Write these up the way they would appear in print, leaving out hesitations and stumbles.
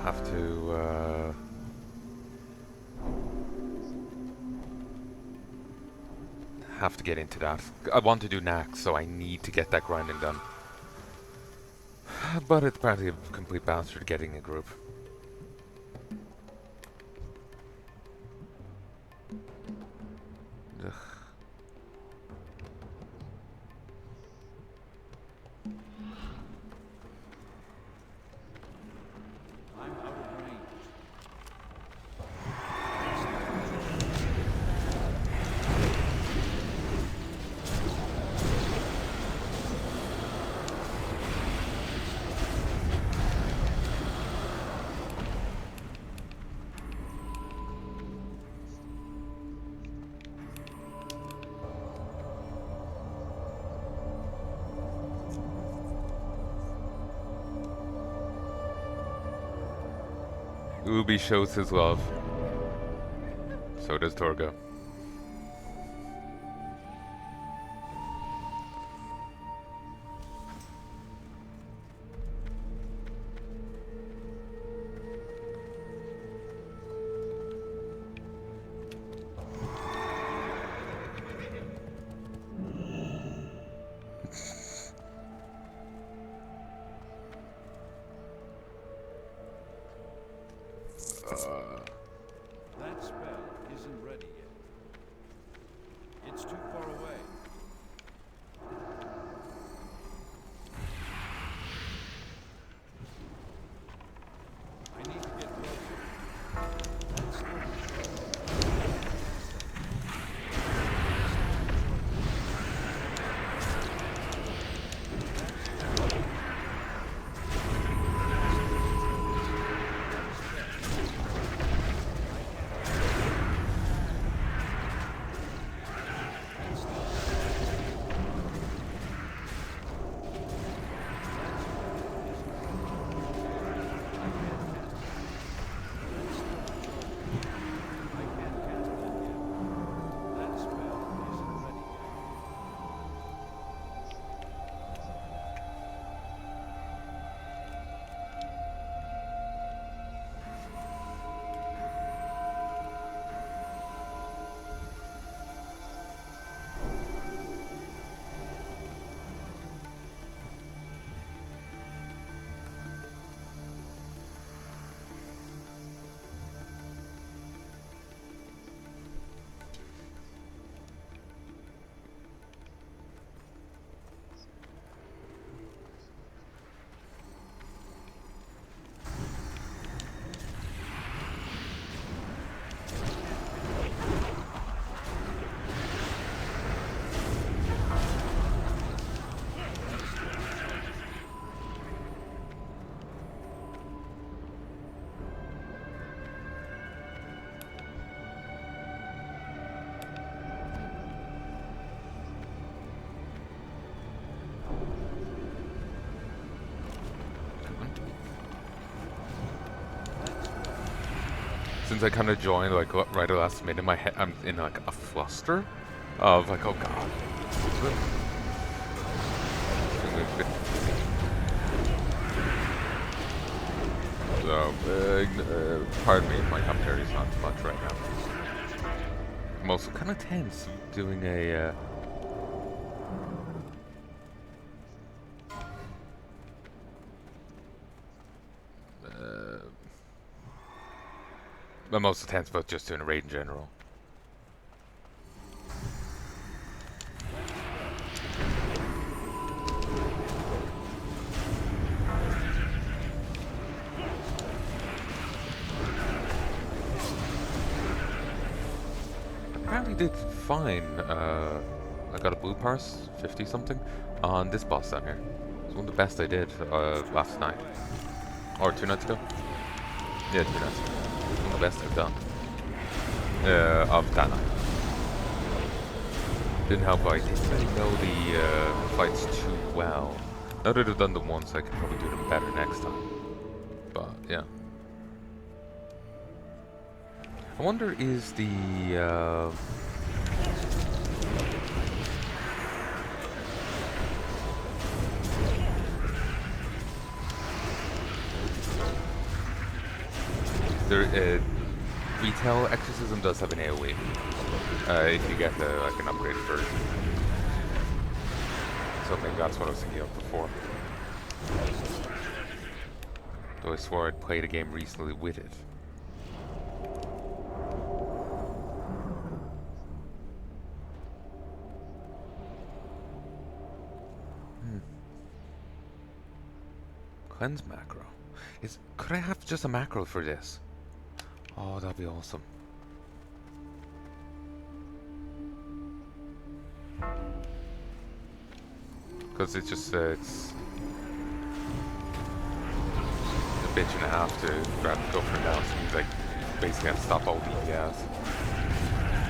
have to get into that. I want to do Nax, so I need to get that grinding done. But it's apparently a complete bastard getting a group. Ugh. Ubi shows his love. So does Torgo. That spell isn't ready yet. It's too far away. I need to get closer. That's Since I kind of joined like right at the last minute, my head, I'm in like a fluster of like, oh god. So, pardon me if my commentary is not much right now. I'm also kind of tense doing a I'm also tense about just doing a raid in general. Apparently did fine. I got a blue parse, 50 something, on this boss down here. It's one of the best I did last night. Or 2 nights ago. Yeah, 2 nights ago. It's one of the best I've done. Of that night. Didn't help I didn't really know the fights too well. Now that I've done them once, I can probably do them better next time. But, yeah. I wonder is the Retail Exorcism does have an AoE. If you get like an upgraded version. So maybe that's what I was thinking of before. Though I swore I'd played a game recently with it. Cleanse macro. Could I have just a macro for this? Oh, that'd be awesome. Because it's just it's a bitch and a half to grab the governor now, so means like basically have to stop all DPS.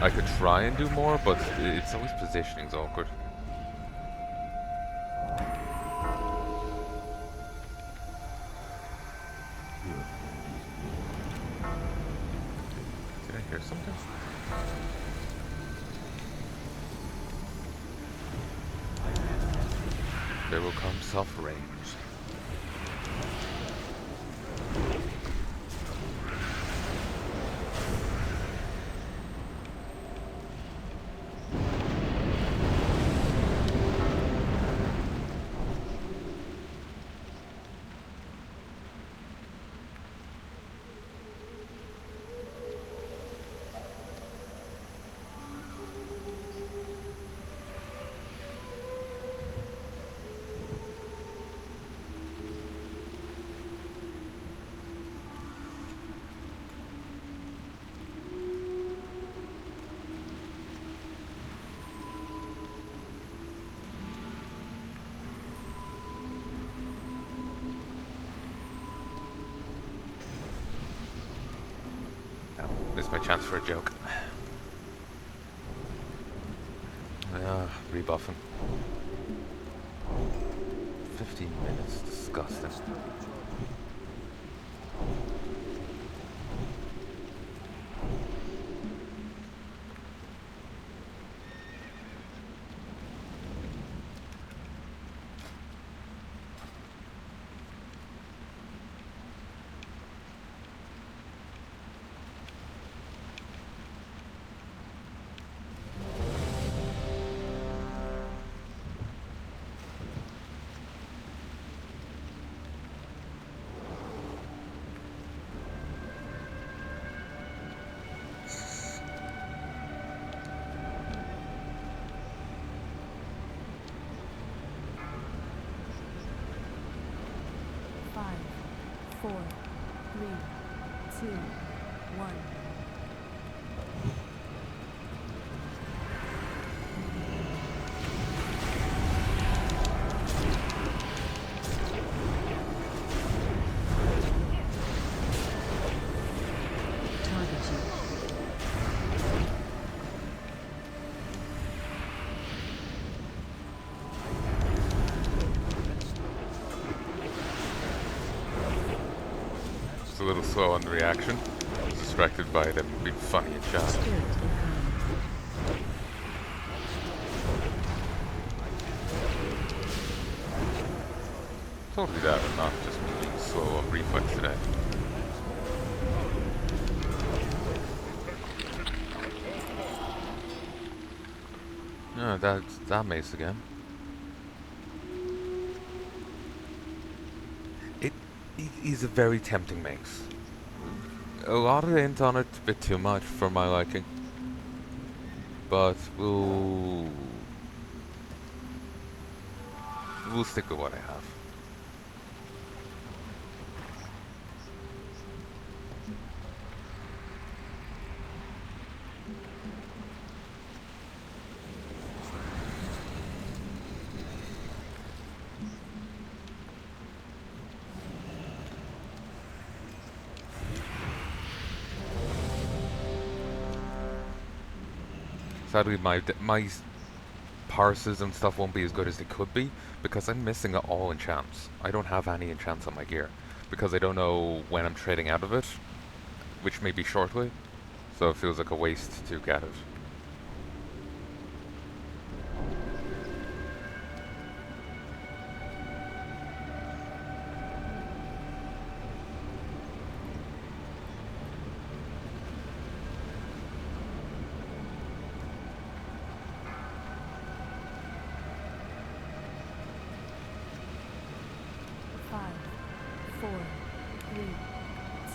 I could try and do more, but it's always positioning's awkward. Did I hear something? There will come soft range. This is my chance for a joke. Rebuffing. 15 minutes, disgusting. A little slow on the reaction. I was distracted by them being funny in chat. Totally that and not just me being slow on reflex today. No, that's that mace again. He's a very tempting mace. A lot of int on it, a bit too much for my liking. But we'll stick with what I have. Sadly, my parses and stuff won't be as good as they could be because I'm missing all enchants. I don't have any enchants on my gear because I don't know when I'm trading out of it, which may be shortly, so it feels like a waste to get it.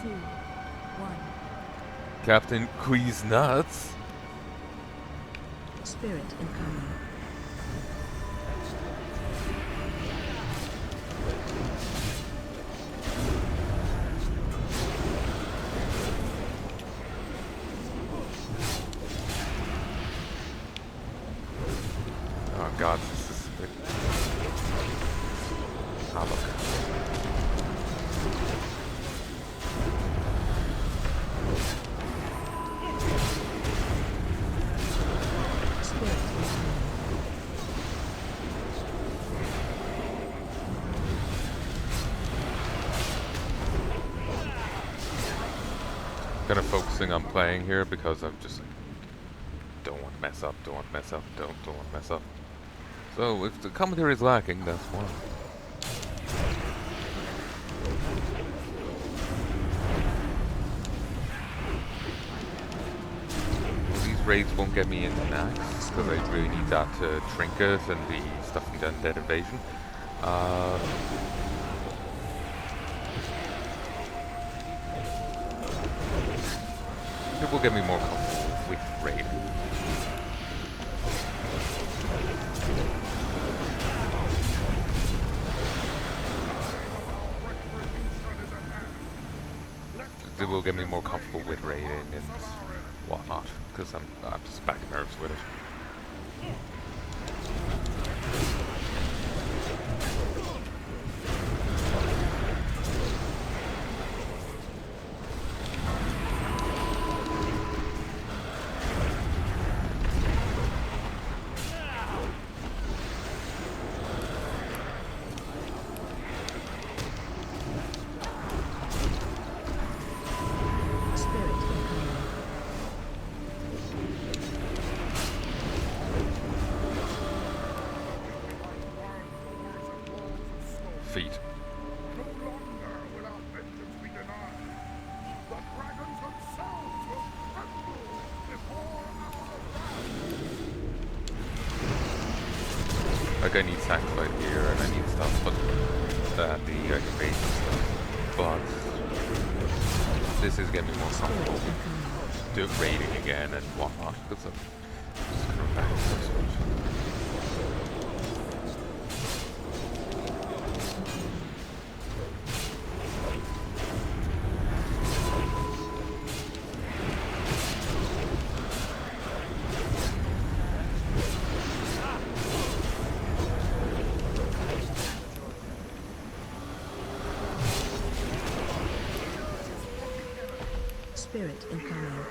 2, 1. Captain Queez Nuts. Spirit incoming. Oh god, this is big. Ah, look. Spirit incoming. Kind of focusing on playing here because I'm just like, don't want to mess up, don't want to mess up, don't want to mess up. So if the commentary is lacking, that's why. These raids won't get me into Nax because I really need that trinket and the stuff from the Undead Invasion. It will get me more comfortable with raiding. It will get me more comfortable with raiding and whatnot, because I'm just back nerves with it. Spirit incoming. Feet. No longer will our vengeance be denied. The dragons themselves will tremble before our wrath. Like I need sacrifice here and I need stuff, but the invasion stuff. But this is getting me more comfortable with do raiding again and whatnot, because I'm just coming back so much. Spirit incoming.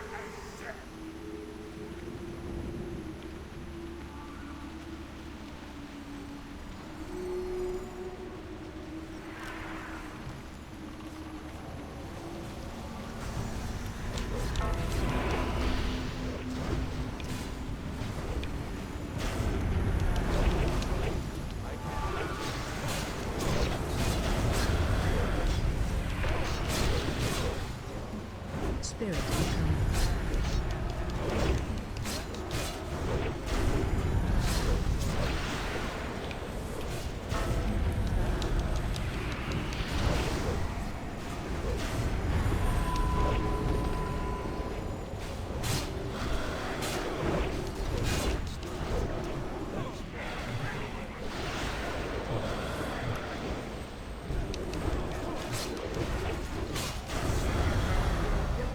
Spirit incoming.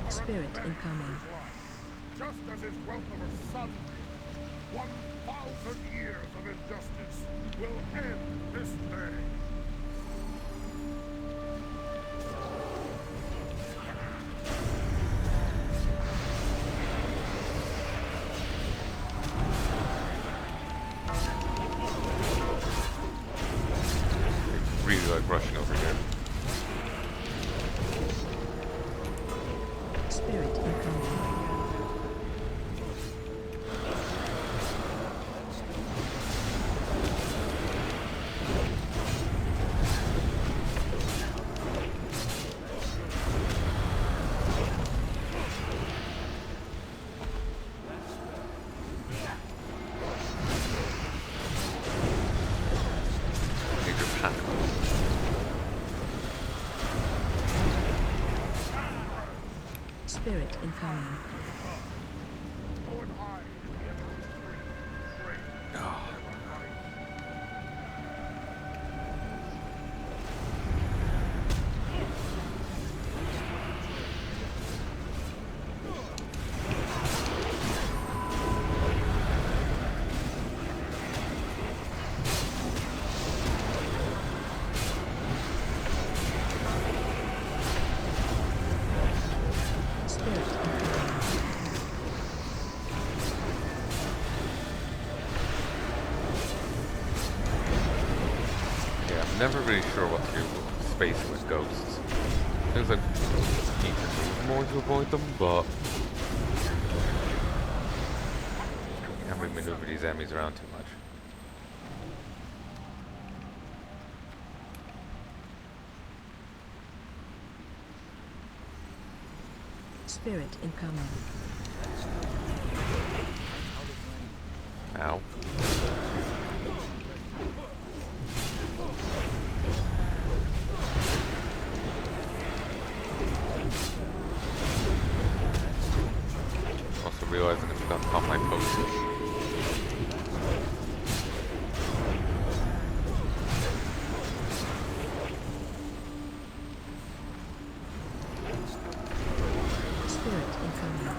Spirit incoming. Just as his welcome of son, 1,000 years of injustice will end this day. Really like rushing over here. Spirit incoming. Spirit incoming. Lord I, the Emerald Tree, pray. Oh, Spirit incoming. yeah, I'm never really sure what to do with space with ghosts. Seems like you need to move more to avoid them, but you can't really maneuver these enemies around too much. Spirit incoming. Ow. Also realizing I forgot to pop my potion. Spirit incoming.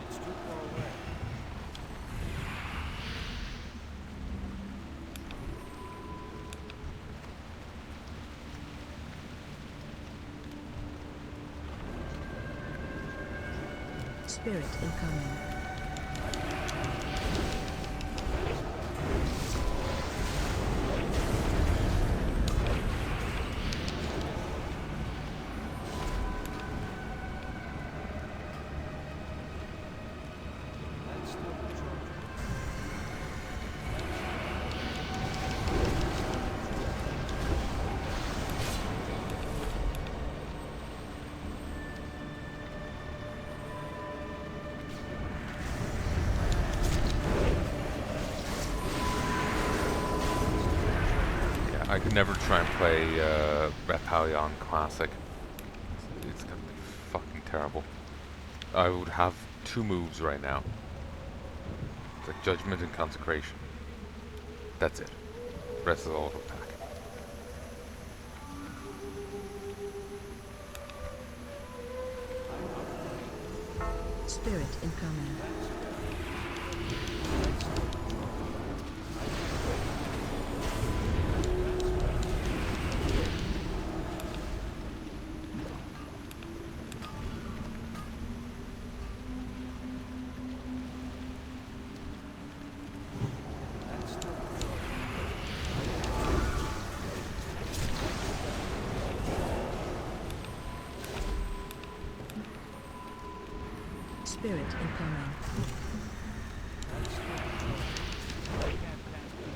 It's too far away. Spirit incoming. That's still the charge. Yeah, I could never try and play Repalion Classic. It's gonna be fucking terrible. I would have two moves right now. It's like Judgment and Consecration. That's it. Rest is all attack. Spirit incoming. That's still the charge. Spirit incoming. That's still the charge. I can't pass it.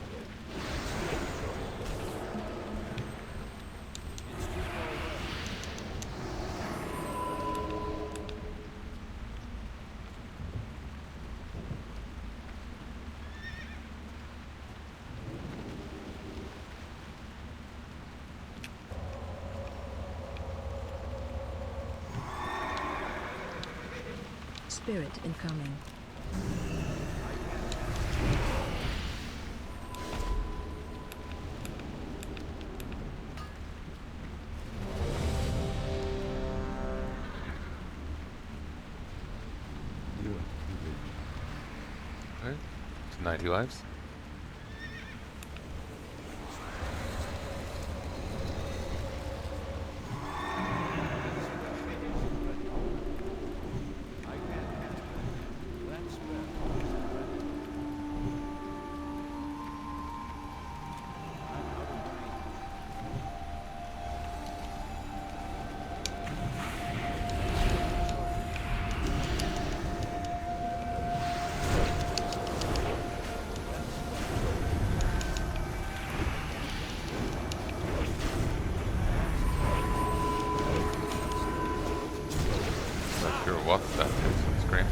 It's too far away. Spirit incoming. Okay. It's 90 lives. I can't sure what that is on the screen.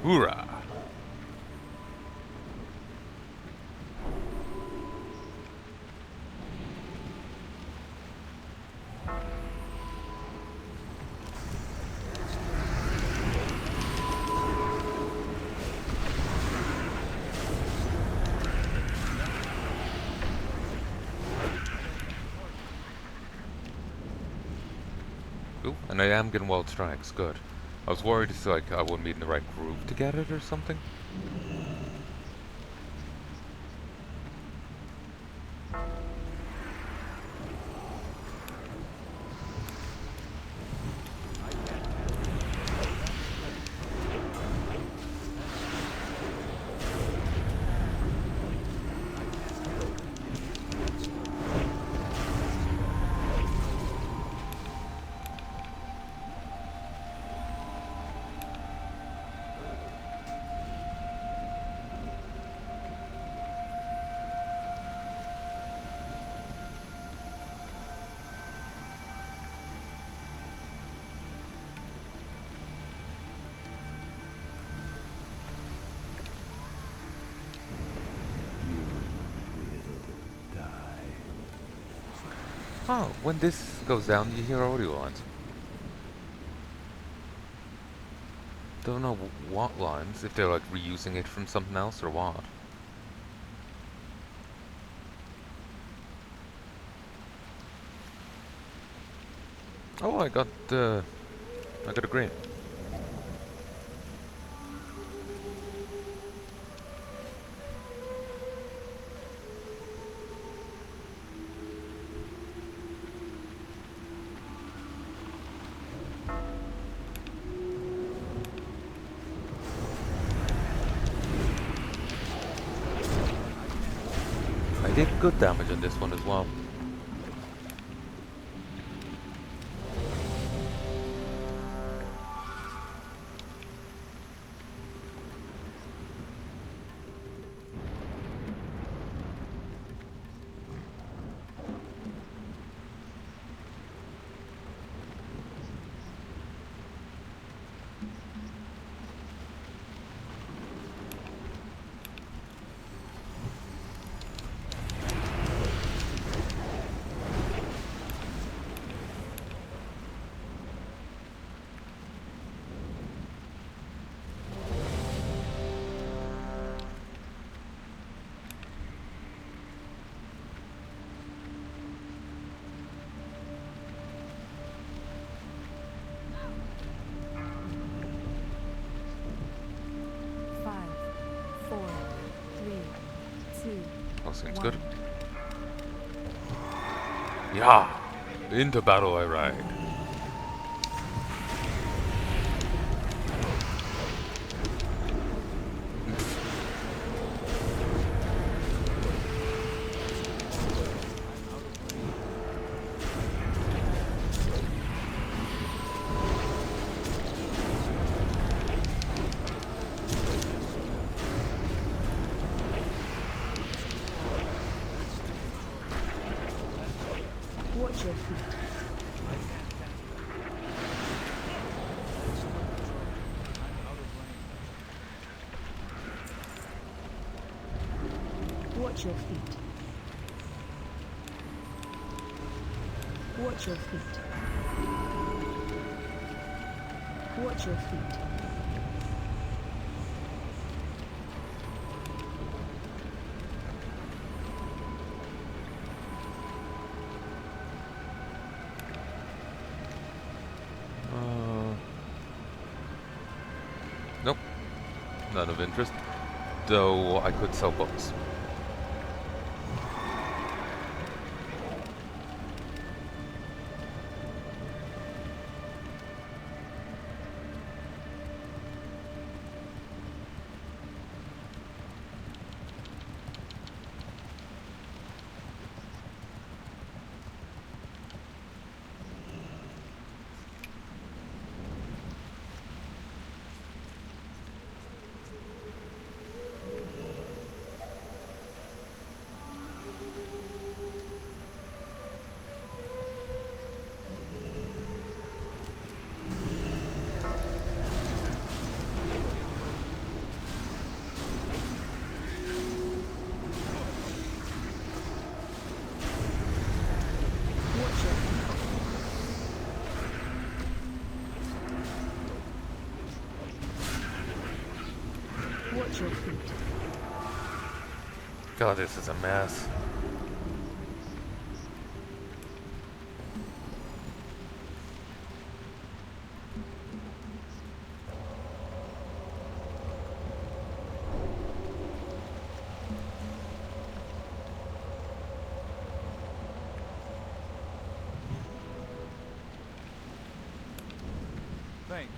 Hoorah! Ooh, and I am getting wild strikes, good. I was worried it's like I wouldn't be in the right groove to get it or something. Oh, when this goes down, you hear audio lines. Don't know what lines, if they're like reusing it from something else or what. Oh, I got a green. I did good damage on this one as well. Seems good. Yeah! Into battle I ride. Watch your feet. Watch your feet. Watch your feet. Watch your feet. Nope. None of interest. Though I could sell books. Watch your feet. God, this is a mess. Thank you.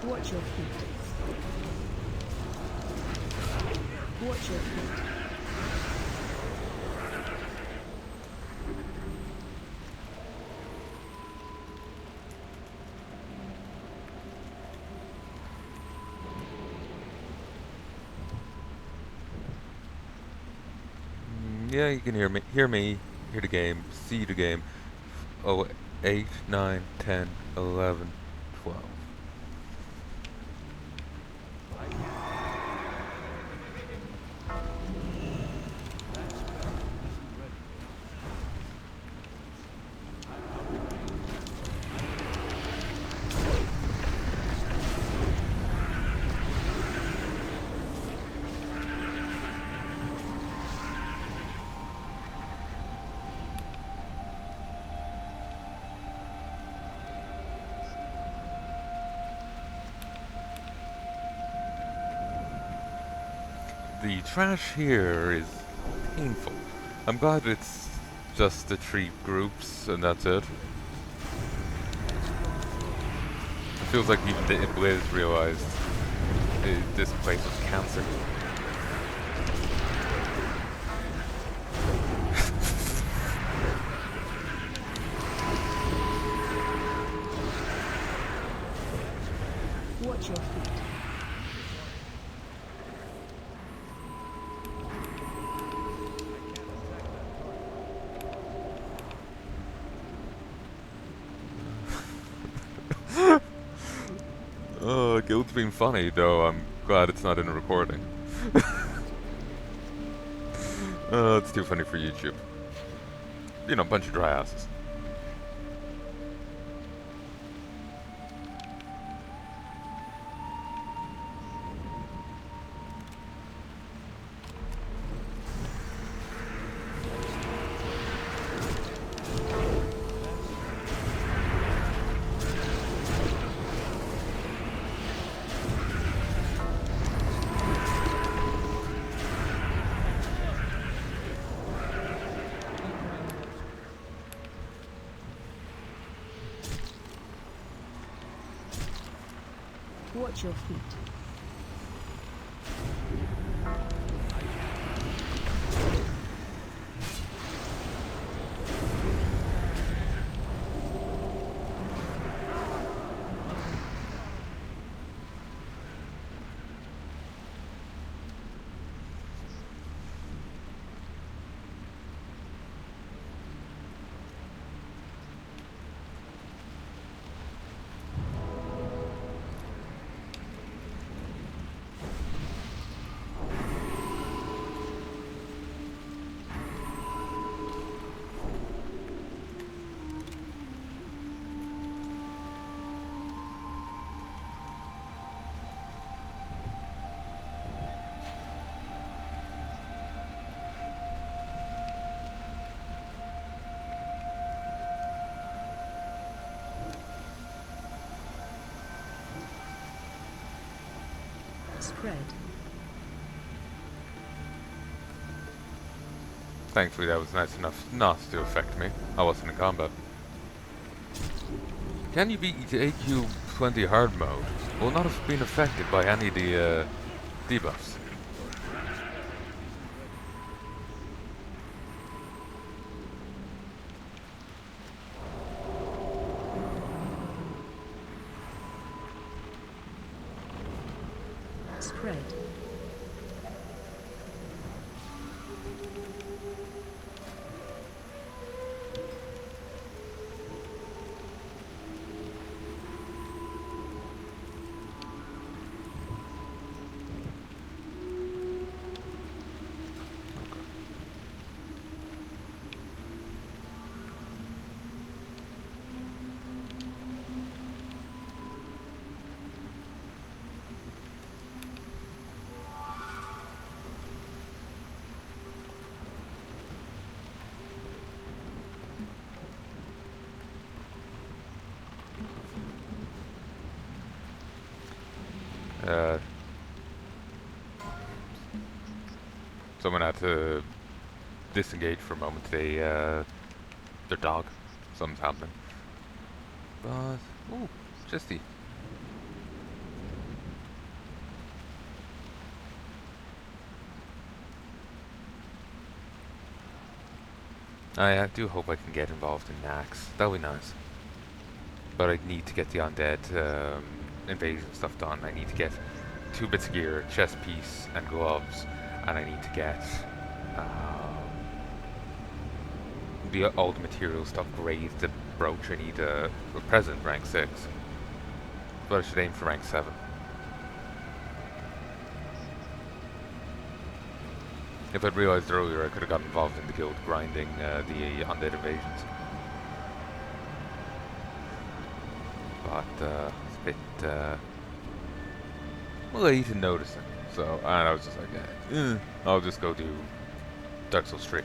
Watch your feet. Watch your feet. Yeah, you can hear me, hear the game, see the game. Oh, 8, 9, 10, 11, 12. The trash here is painful. I'm glad it's just the 3 groups and that's it. It feels like even the Blizz realized this place was cancer. guild's been funny, though I'm glad it's not in a recording. It's too funny for YouTube. You know, a bunch of dry asses. Watch your feet. Spread. Thankfully that was nice enough not to affect me. I wasn't in combat. Can you beat AQ20 hard mode? Will not have been affected by any of the debuffs. Spread. Someone had to disengage for a moment. Their dog. Something's happening. But ooh, Chesty. I do hope I can get involved in Nax. That'll be nice. But I need to get the undead invasion stuff done. I need to get 2 bits of gear, chest piece, and gloves. And I need to get all the materials to upgrade the brooch. I need a present rank 6. But I should aim for rank 7. If I'd realized earlier, I could have got involved in the guild grinding the undead invasions. But it's a bit late in noticing. So, and I was just like, I'll just go do Dark Souls 3.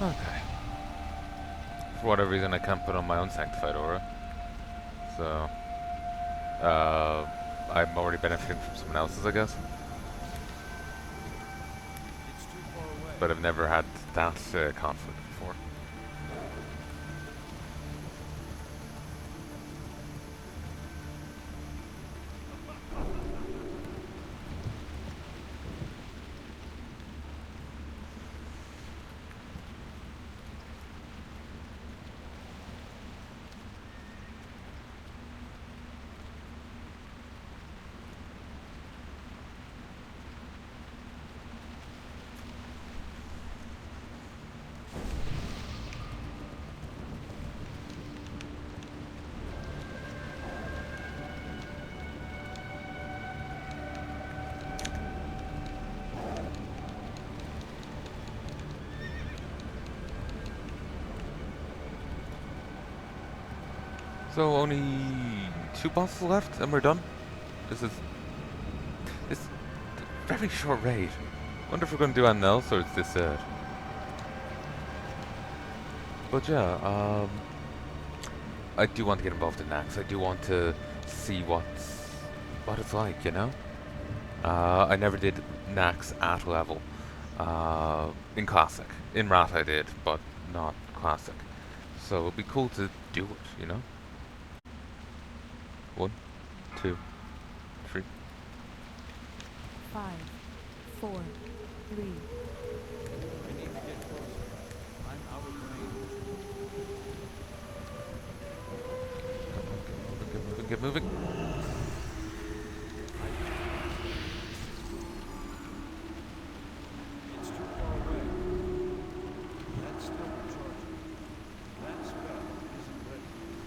Okay. For whatever reason, I can't put on my own sanctified aura. So, I'm already benefiting from someone else's, I guess. It's too far away. But I've never had that conflict before. So only 2 bosses left and we're done. This is a very short raid. Wonder if we're gonna do anything else or is this it? But yeah, I do want to get involved in Nax. I do want to see what it's like, you know? I never did Nax at level. In Classic. In Rat I did, but not Classic. So it'd be cool to do it, you know? 1, 2, 3. 5, 4, 3, I need to get closer. I'm out of range. Get moving. It's too far away. That's still recharging. That spell isn't ready yet.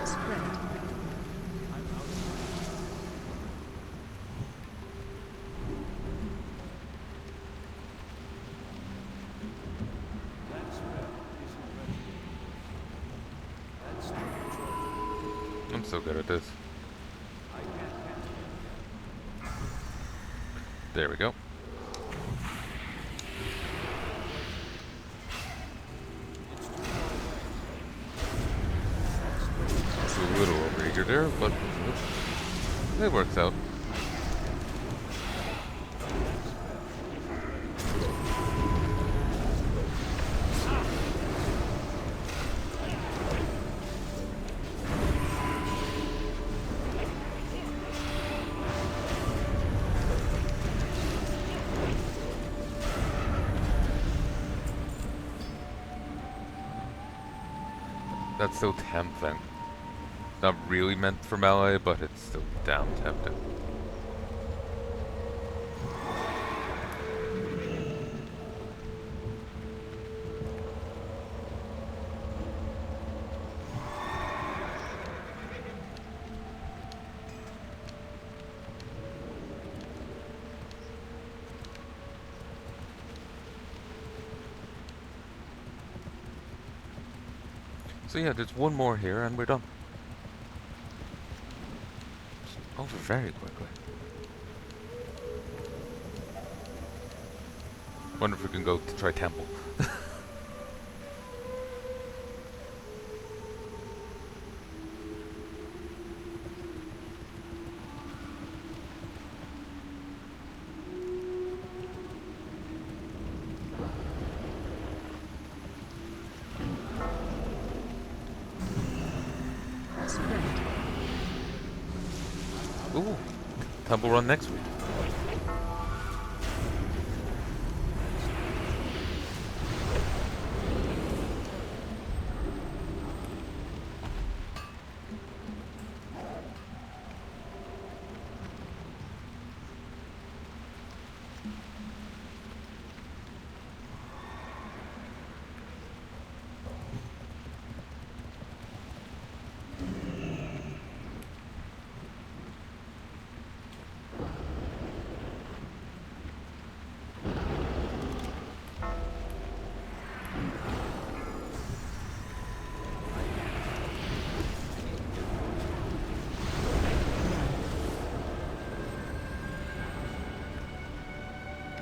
spread, I'm out of range. That spell isn't ready yet. That's still recharging. I'm so good at this. I can't cast it yet. There we go. It's too far away. It's a little overeager there, but it works out. That's so tempting. Not really meant for melee, but it's still damn tempting. So yeah, there's one more here and we're done. Over very quickly. Wonder if we can go to try temple. spread, Ooh, temple run next week.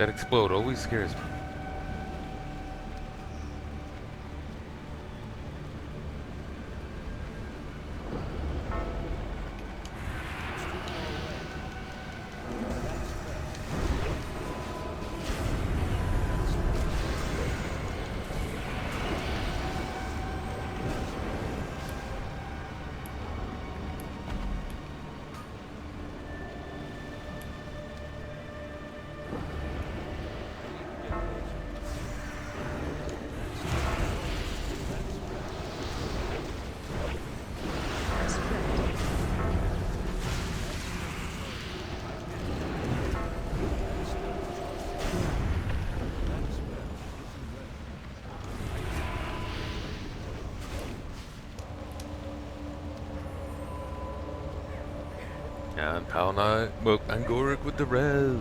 That explode always scares me. And Palanai, well, and Gorik with the res.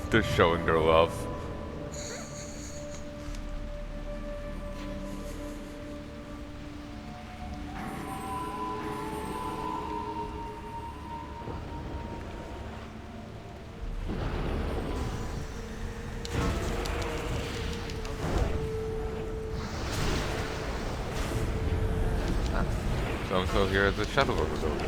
They're showing their love. So here at the Shadow Lord was over.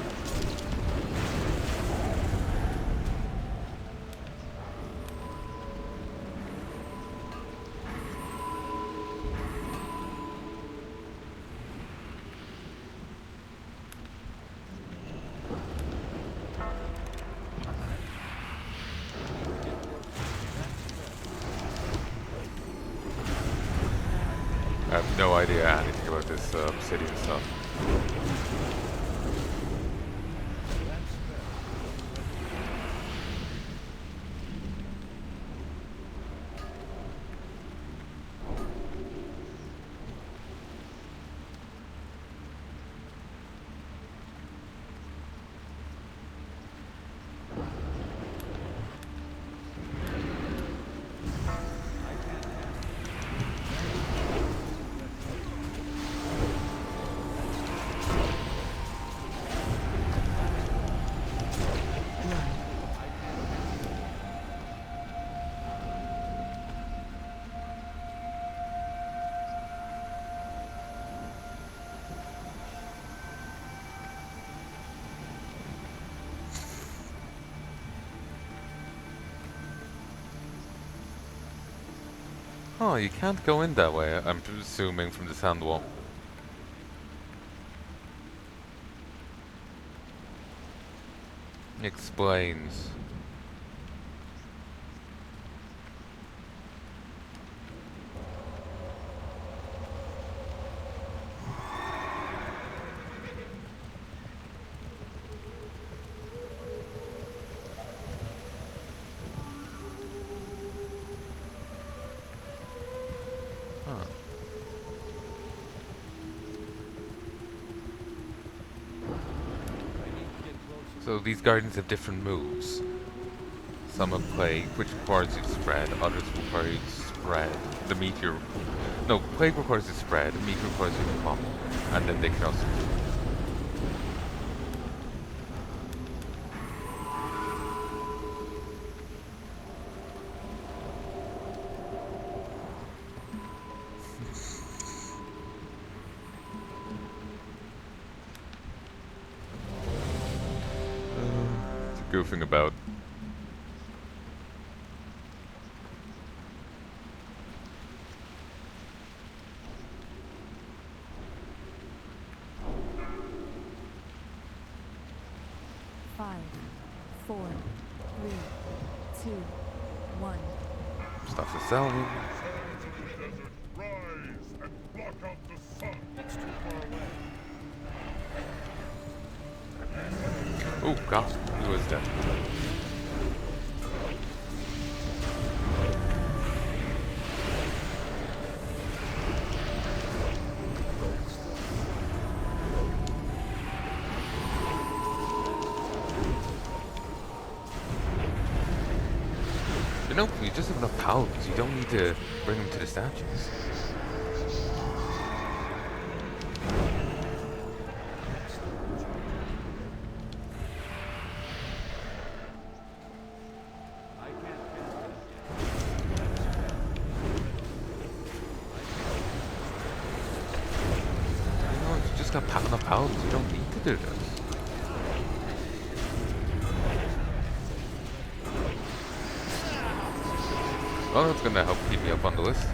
I have no idea anything about this city and stuff. Oh, you can't go in that way, I'm assuming from the sand wall. Explains. Huh. So these gardens have different moves. Some have plague, which requires you to spread, others require you to spread. The meteor... No, plague requires you to spread, meteor requires you to pop, and then they can also... goofing about. Five, 4, 3, 2, 1. Stuff to sell. Sands of the desert, rise and block out the sun. It's too far away. Oh god, he was dead. You know, you just have enough paladins, you don't need to bring them to the statues. just got enough pounds. You don't need to do this. Well, that's gonna help keep me up on the list.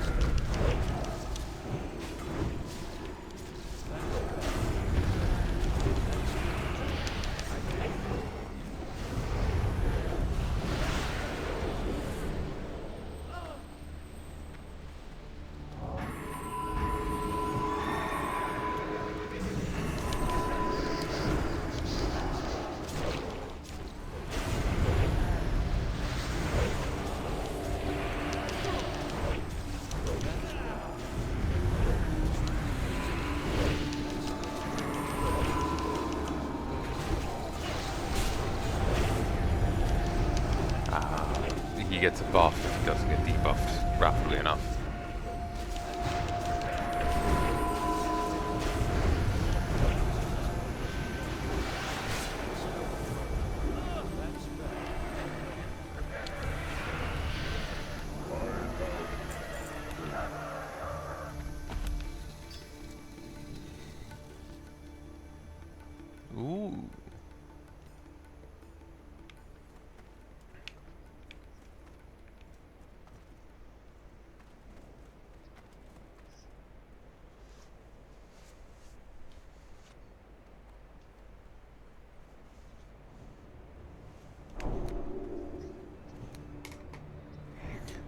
He gets a buff if he doesn't get debuffed rapidly enough. Ooh.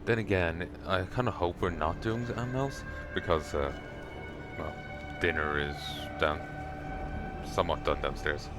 Then again, I kind of hope we're not doing the animals because, well, dinner is done, somewhat done downstairs.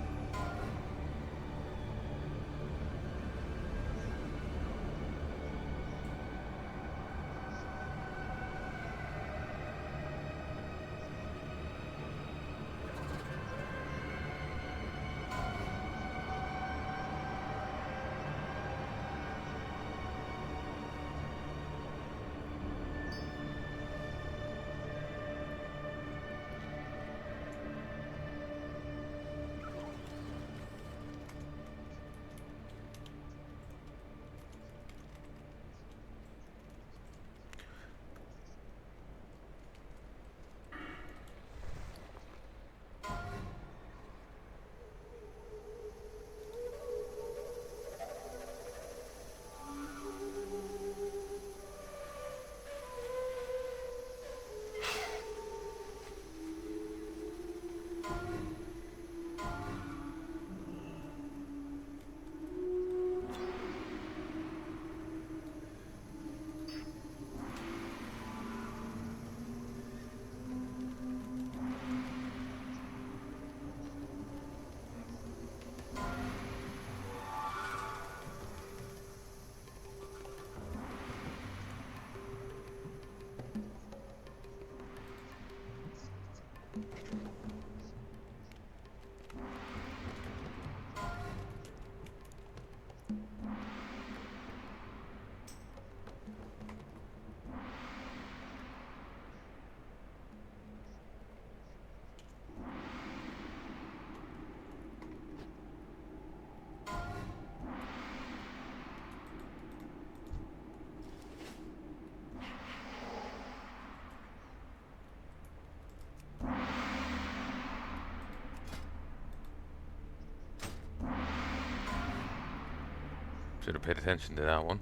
Should have paid attention to that one.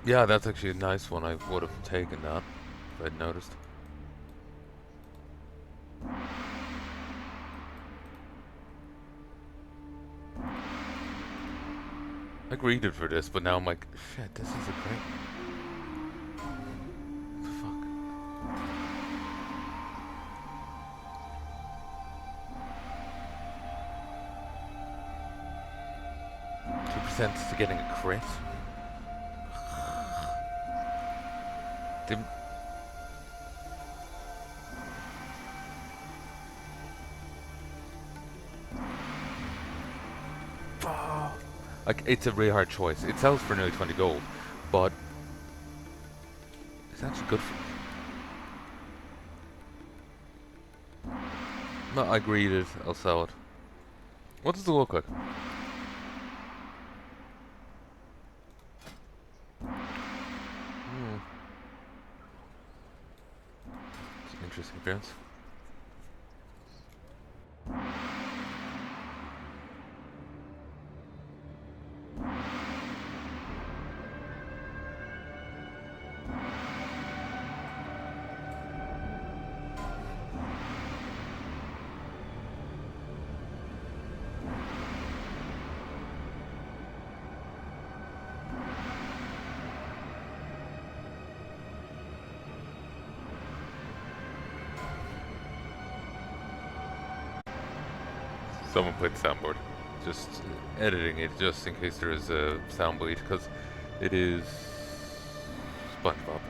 Yeah, that's actually a nice one. I would have taken that if I'd noticed. I greeted for this, but now I'm like, shit, this is a great... Fuck. 2% to getting a crit. Didn't... Like, it's a really hard choice. It sells for nearly 20 gold, but it's actually good for... No, I greeted. I'll sell it. What does it look like? interesting appearance. Someone played the soundboard. Just editing it just in case there is a sound bleed, because it is SpongeBob.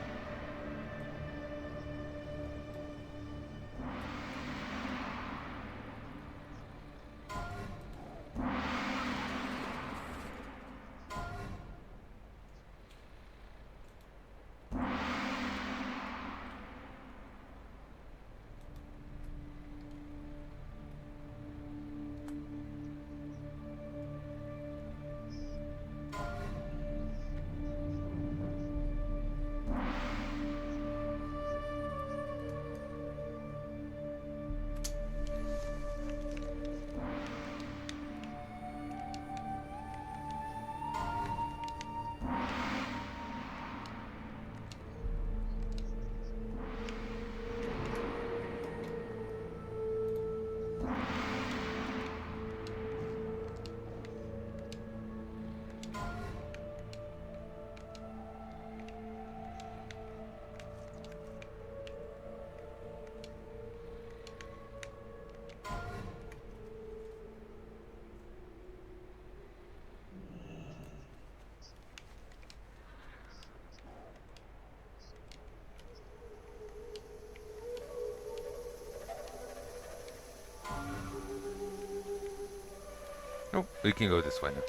Oh, we can go this way now.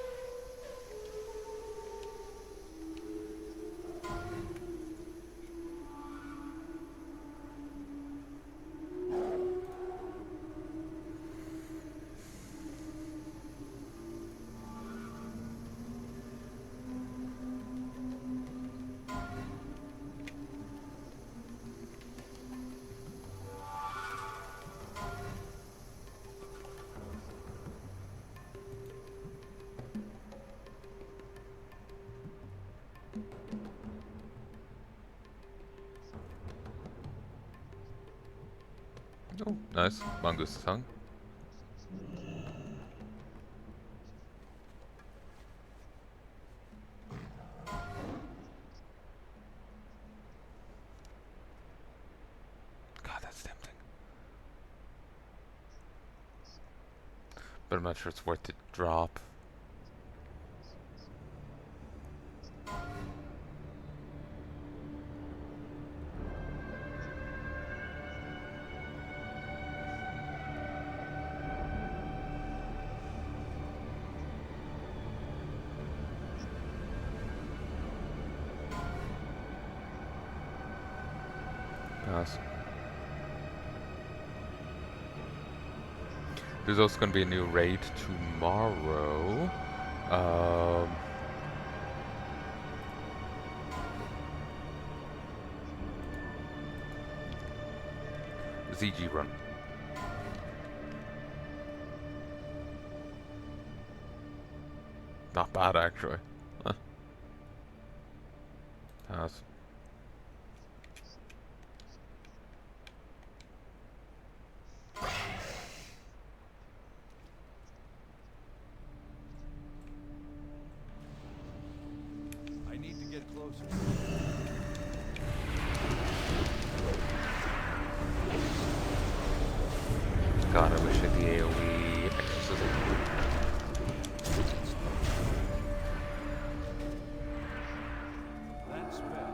Oh, nice. Mongoose tongue. God, that's tempting. But I'm not sure it's worth the drop. Pass. There's also going to be a new raid tomorrow. ZG run. Not bad, actually. Huh. Pass. I need to get closer. God, I wish I had the AoE exorcism. That spell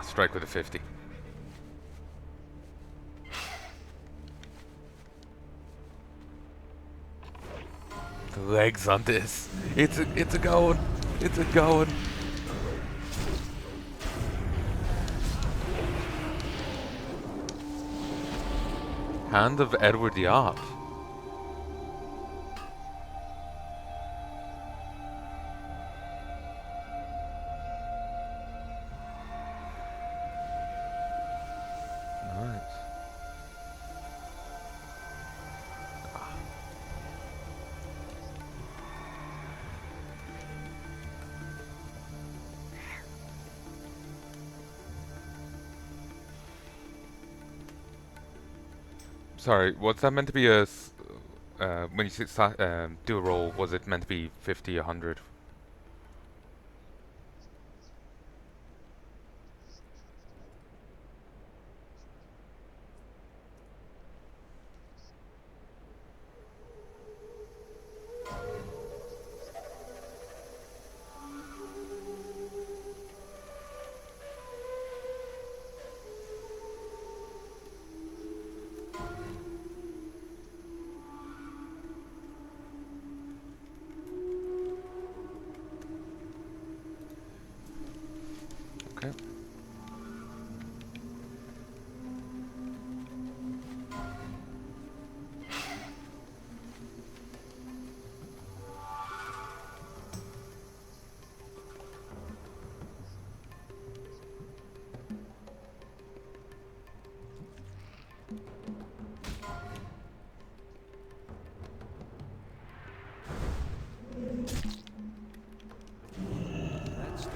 Ah, strike with a 50. The legs on this. It's a going. It's a going. Hand of Edward the Odd. Nice. Sorry, was that meant to be a when you do a roll, was it meant to be 50, 100? Okay. That's the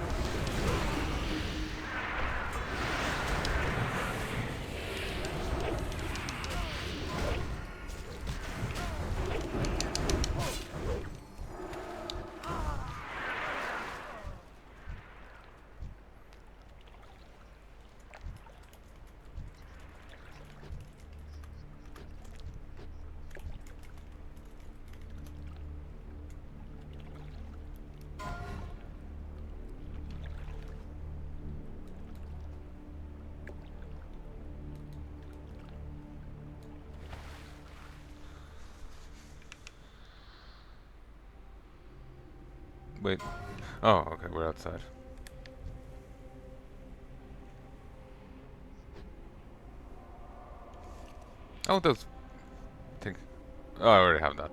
Wait. Oh, okay, we're outside. Oh, those things. Oh, I already have that.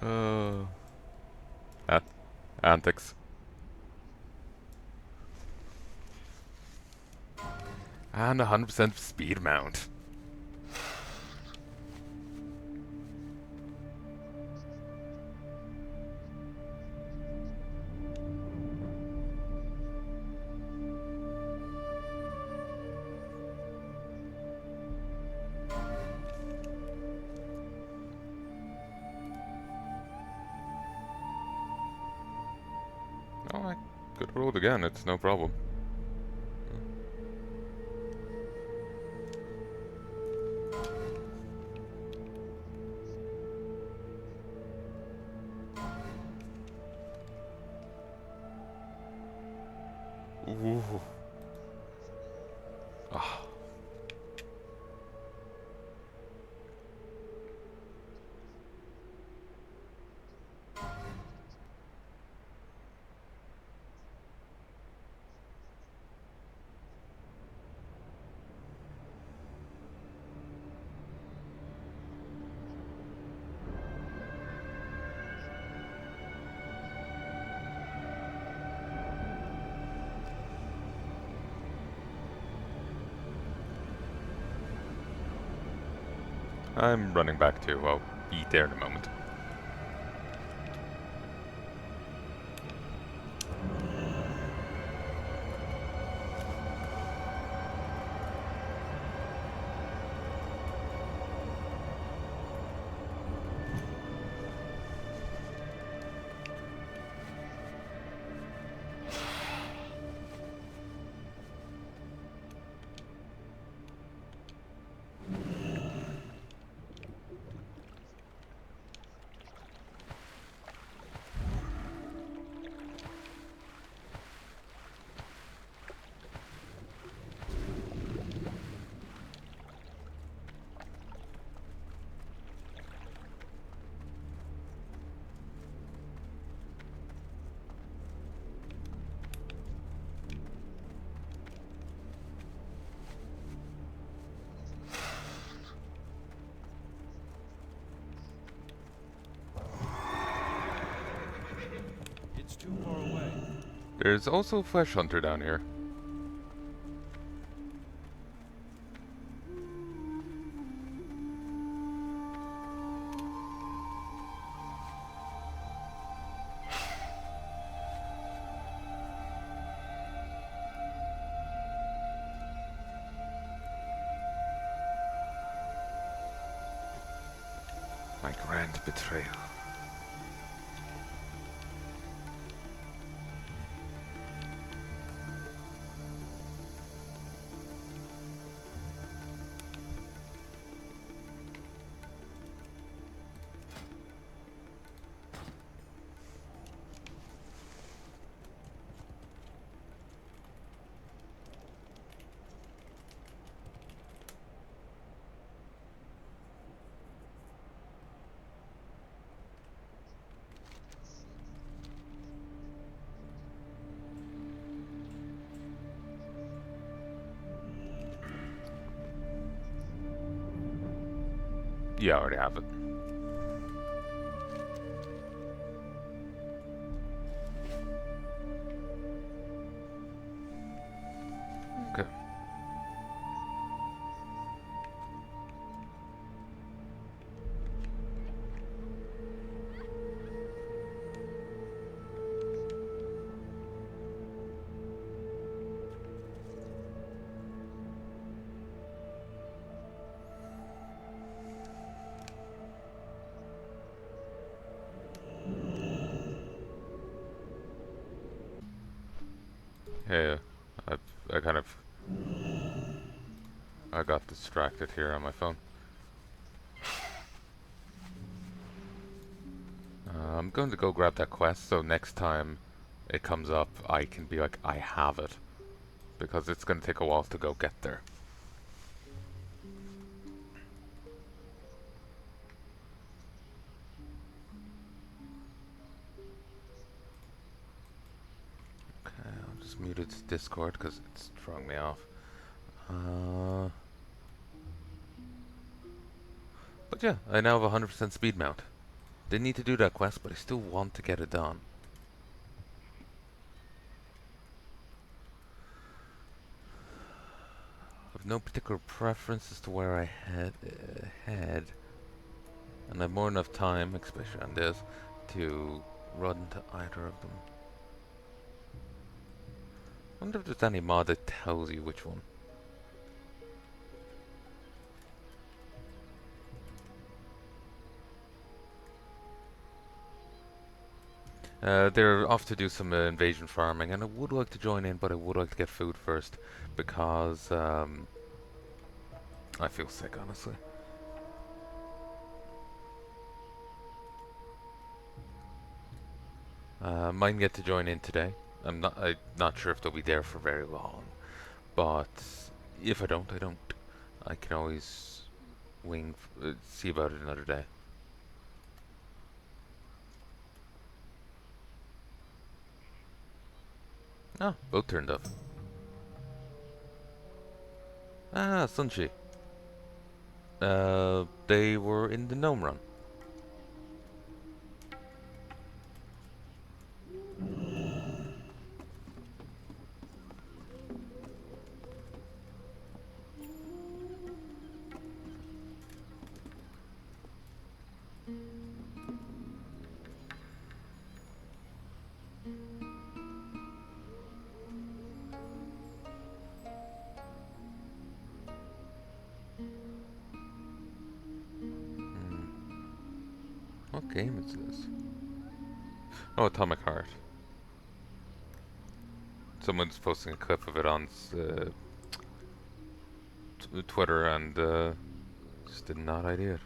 Uh, An antics. And 100% speed mount. Oh, I could roll it again, it's no problem. Ooh. Ah. I'm running back to WoW. be there in a moment. It's too far away. There's also a flesh hunter down here. My grand betrayal. Yeah, I already have it. Okay. Hey, I kind of I got distracted here on my phone. I'm going to go grab that quest, so next time it comes up, I can be like, I have it. Because it's going to take a while to go get there. Okay, I'll just mute its Discord because it's throwing me off. But yeah, I now have 100% speed mount. Didn't need to do that quest, but I still want to get it done. I've no particular preference as to where I head. And I have more than enough time, especially on this, to run to either of them. I wonder if there's any mod that tells you which one. They're off to do some invasion farming, and I would like to join in, but I would like to get food first, because I feel sick, honestly. Mine get to join in today. I'm not sure if they'll be there for very long, but if I don't, I don't. I can always see about it another day. Ah, both turned up. Ah, Sunshi. They were in the gnome run. game is this? Oh, Atomic Heart. Someone's posting a clip of it on Twitter, and just did not idea it.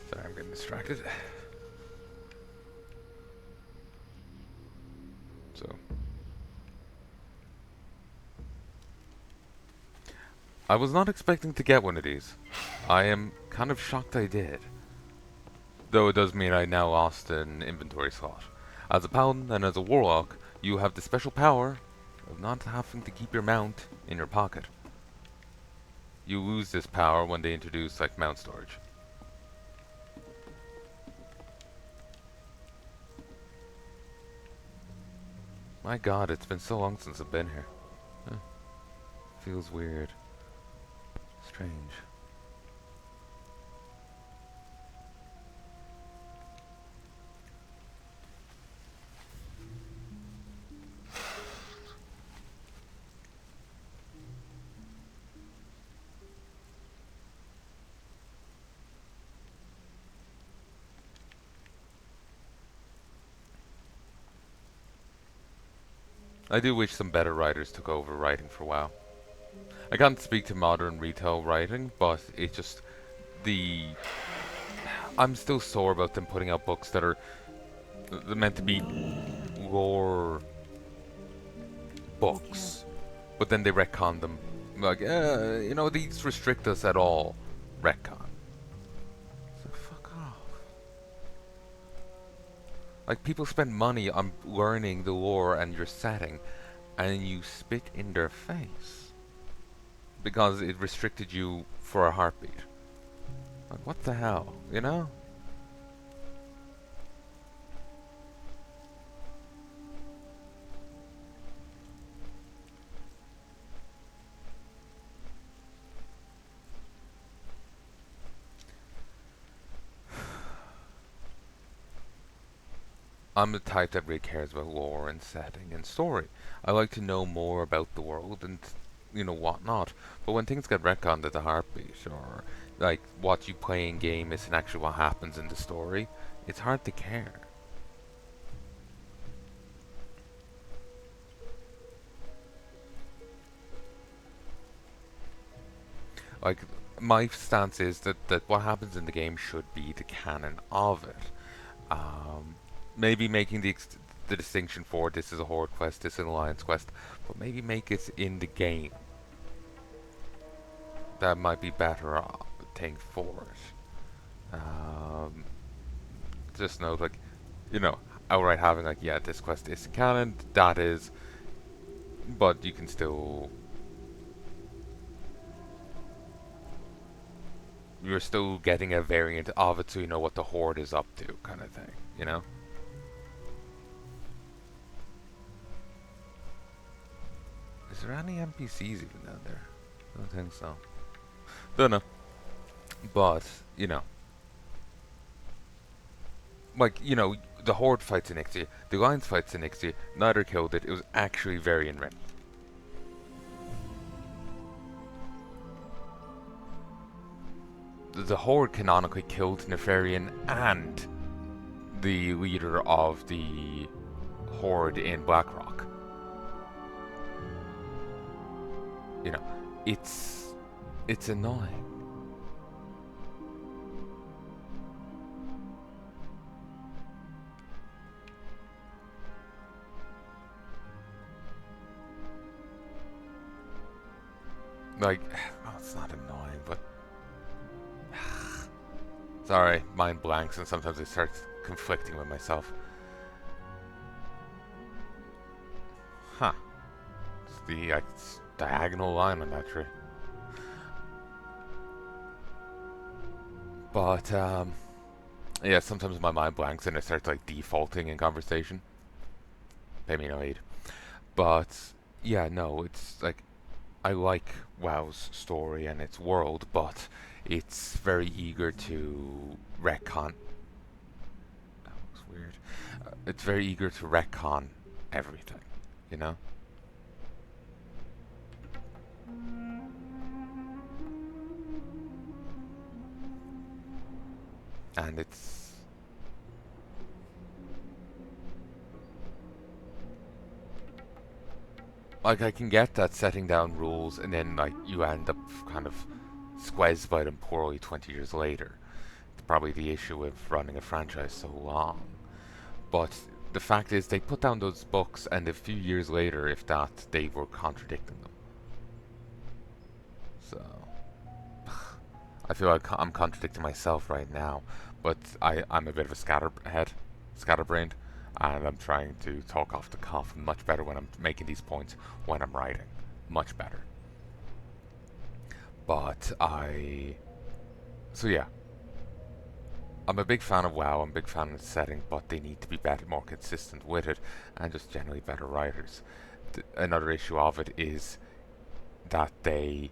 Sorry, I'm getting distracted. So, I was not expecting to get one of these. I am kind of shocked I did. Though it does mean I now lost an inventory slot. As a paladin and as a warlock, you have the special power of not having to keep your mount in your pocket. You lose this power when they introduce like mount storage. My god, it's been so long since I've been here. Huh. Feels weird. Strange. I do wish some better writers took over writing for WoW. I can't speak to modern retail writing, but it's just the... I'm still sore about them putting out books that are meant to be lore books, but then they retcon them. Like, you know, these restrict us at all. Retcon. So fuck off. Like, people spend money on learning the lore and your setting, and you spit in their face. Because it restricted you for a heartbeat. Like, what the hell, you know? I'm the type that really cares about lore and setting and story. I like to know more about the world and, you know, whatnot. But when things get retconned at the heartbeat, or like what you play in game isn't actually what happens in the story, it's hard to care. Like, my stance is that what happens in the game should be the canon of it. Maybe making the distinction for this is a horde quest, this is an alliance quest, but maybe make it in the game. That might be better thing for it. Just note, like, you know, outright having like, yeah, this quest is canon, that is, but you can still... You're still getting a variant of it so you know what the horde is up to, kind of thing, you know? Is there any NPCs even down there? I don't think so. Don't know. But, you know. Like, you know, the Horde fights in Ixia, the Alliance fights in Ixia, neither killed it, it was actually very enriched. The Horde canonically killed Nefarian and the leader of the Horde in Blackrock. You know, it's annoying. Like, oh, it's not annoying, but sorry, mind blanks, and sometimes I start conflicting with myself. Huh. It's the diagonal line on that tree. But, yeah, sometimes my mind blanks and it starts, like, defaulting in conversation. Pay me no heed. But, yeah, no, it's, like, I like WoW's story and its world, but it's very eager to retcon. That looks weird. It's very eager to retcon everything, you know? And it's like, I can get that setting down rules and then like you end up kind of squeezed by them poorly 20 years later. It's probably the issue with running a franchise so long. But the fact is, they put down those books, and a few years later, if that, they were contradicting them. So I feel like I'm contradicting myself right now, but I'm a bit of a scatterbrained, and I'm trying to talk off the cuff much better when I'm making these points when I'm writing. Much better. But so yeah. I'm a big fan of WoW, I'm a big fan of the setting, but they need to be better, more consistent with it, and just generally better writers. Another issue of it is that they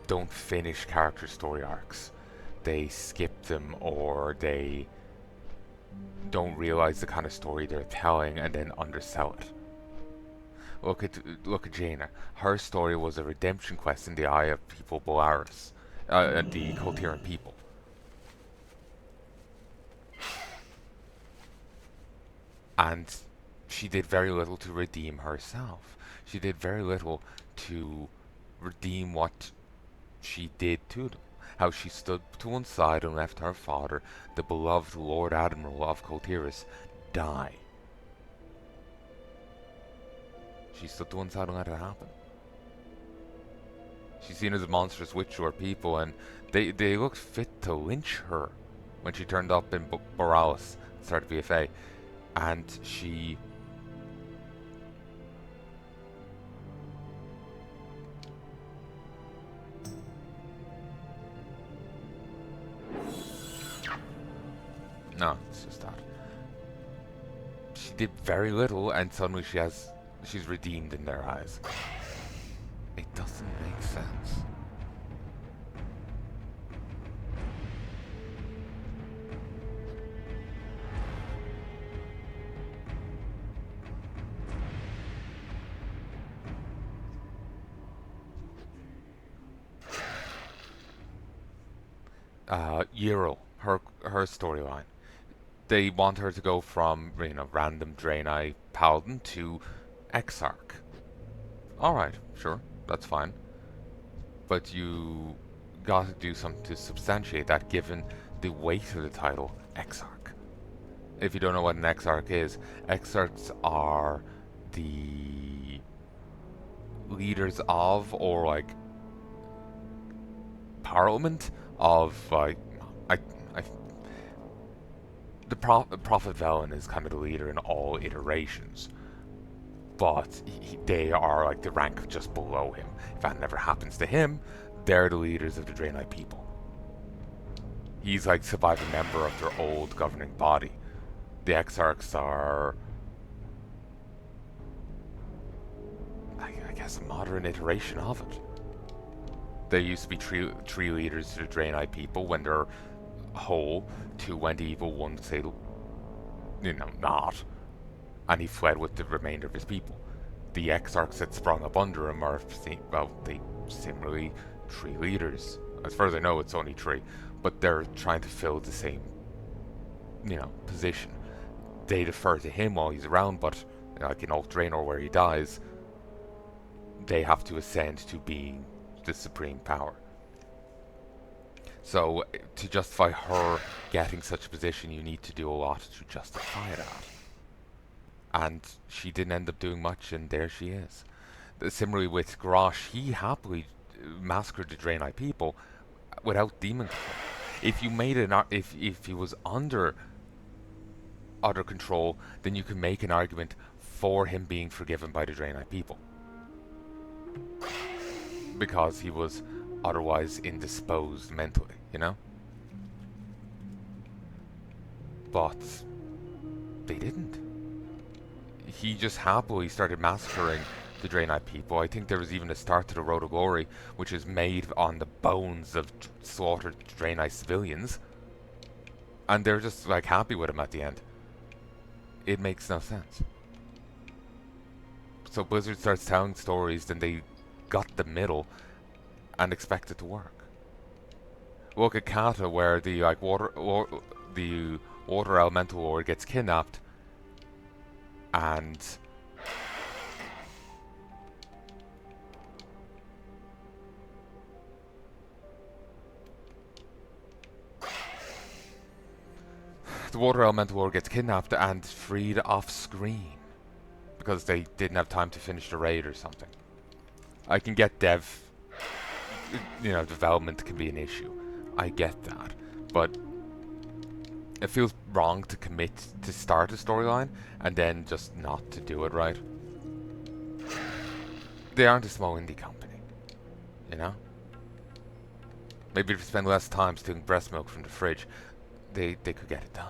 don't finish character story arcs. They skip them, or they don't realize the kind of story they're telling and then undersell it. Look at Jaina. Her story was a redemption quest in the eye of people Belarus, the Coltiran people. And she did very little to redeem herself. She did very little to redeem what she did to them. How she stood to one side and left her father, the beloved Lord Admiral of Coltiris, die. She stood to one side and let it happen. She's seen as a monstrous witch to her people, and they looked fit to lynch her when she turned up in Boralis, started BFA, and she no, it's just that she did very little, and suddenly she's redeemed in their eyes. It doesn't make sense. Ural, her storyline. They want her to go from, random Draenei paladin to Exarch. Alright, sure, that's fine. But you gotta do something to substantiate that, given the weight of the title, Exarch. If you don't know what an Exarch is, Exarchs are the leaders of, or like, parliament of, like, the Prophet Velen is kind of the leader in all iterations, but they are like the rank just below him. If that never happens to him, they're the leaders of the Draenei people. He's like surviving member of their old governing body. The Exarchs are, I guess, a modern iteration of it. They used to be tree leaders to the Draenei people when they're whole, to when the evil one said, not. And he fled with the remainder of his people. The Exarchs that sprung up under him are, they similarly tree leaders. As far as I know, it's only tree. But they're trying to fill the same, position. they defer to him while he's around, but like in Alt Draenor where he dies, they have to ascend to being the supreme power. So to justify her getting such a position, you need to do a lot to justify that. And she didn't end up doing much, and there she is. Similarly with Grosh, he happily massacred the Draenei people without demon control. If you made if he was under other control, then you can make an argument for him being forgiven by the Draenei people, because he was otherwise indisposed mentally, you know? But they didn't. He just happily started massacring the Draenei people. I think there was even a start to the Road of Glory, which is made on the bones of slaughtered Draenei civilians. And they're just like happy with him at the end. It makes no sense. So Blizzard starts telling stories, then they got the middle and expect it to work. Look at Kata, where the the water elemental lord gets kidnapped, and the water elemental lord gets kidnapped and freed off screen because they didn't have time to finish the raid or something. I can get development can be an issue. I get that, but it feels wrong to commit to start a storyline and then just not to do it right. They aren't a small indie company, you know? Maybe if you spend less time stealing breast milk from the fridge, they could get it done.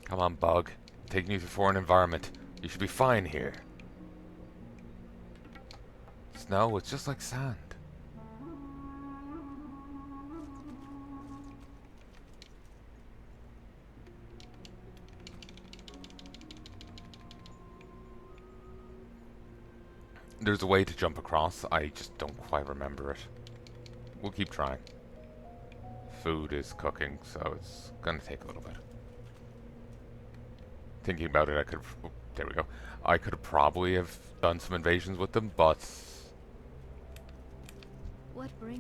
Come on, Bug. I'm taking you to a foreign environment. You should be fine here. Snow, it's just like sand. There's a way to jump across. I just don't quite remember it. We'll keep trying. Food is cooking, so it's gonna take a little bit. Thinking about it, I could have... Oh, there we go. I could have probably have done some invasions with them, but...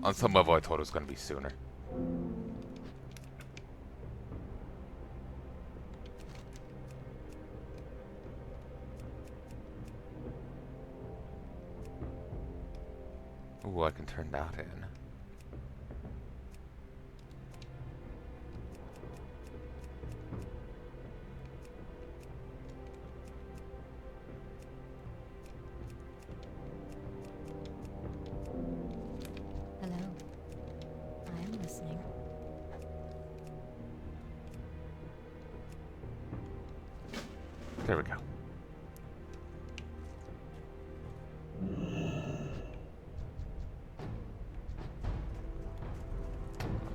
on some level I thought it was going to be sooner. Ooh, I can turn that in. There we go.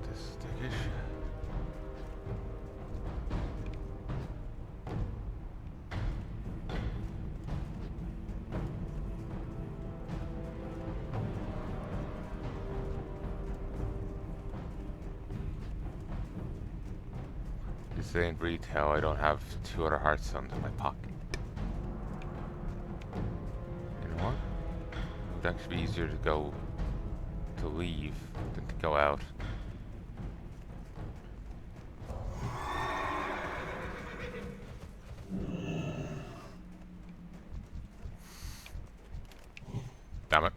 This stickish. This ain't retail. I don't have 2 other Hearthstones in my pocket. You know what? It would actually be easier to leave than to go out. Damn it.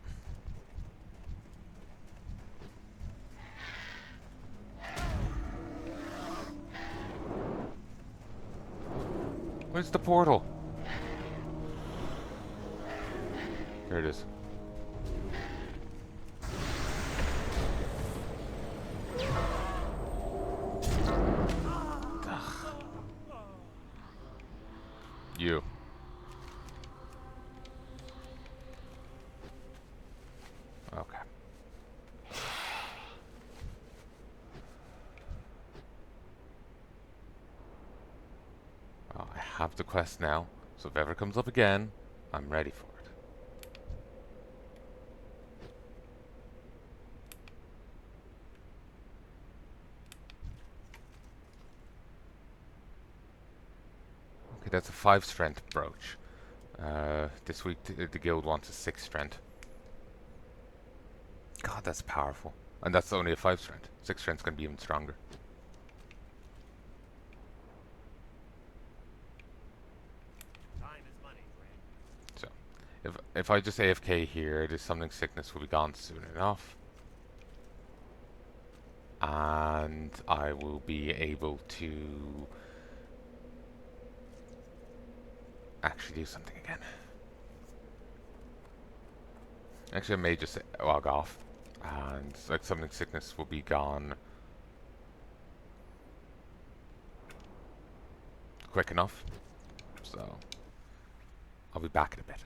Where's the portal? There it is. Ugh. You. Okay. have the quest now, so if ever comes up again, I'm ready for it. Okay, that's a 5 strength brooch. This week the guild wants a 6 strength. God, that's powerful. And that's only a 5 strength. 6 strength's gonna be even stronger. Time is money, friend. So, if I just AFK here, this summoning sickness will be gone soon enough. And I will be able to actually do something again. Actually, I may just log off, and like summoning sickness will be gone quick enough. So I'll be back in a bit.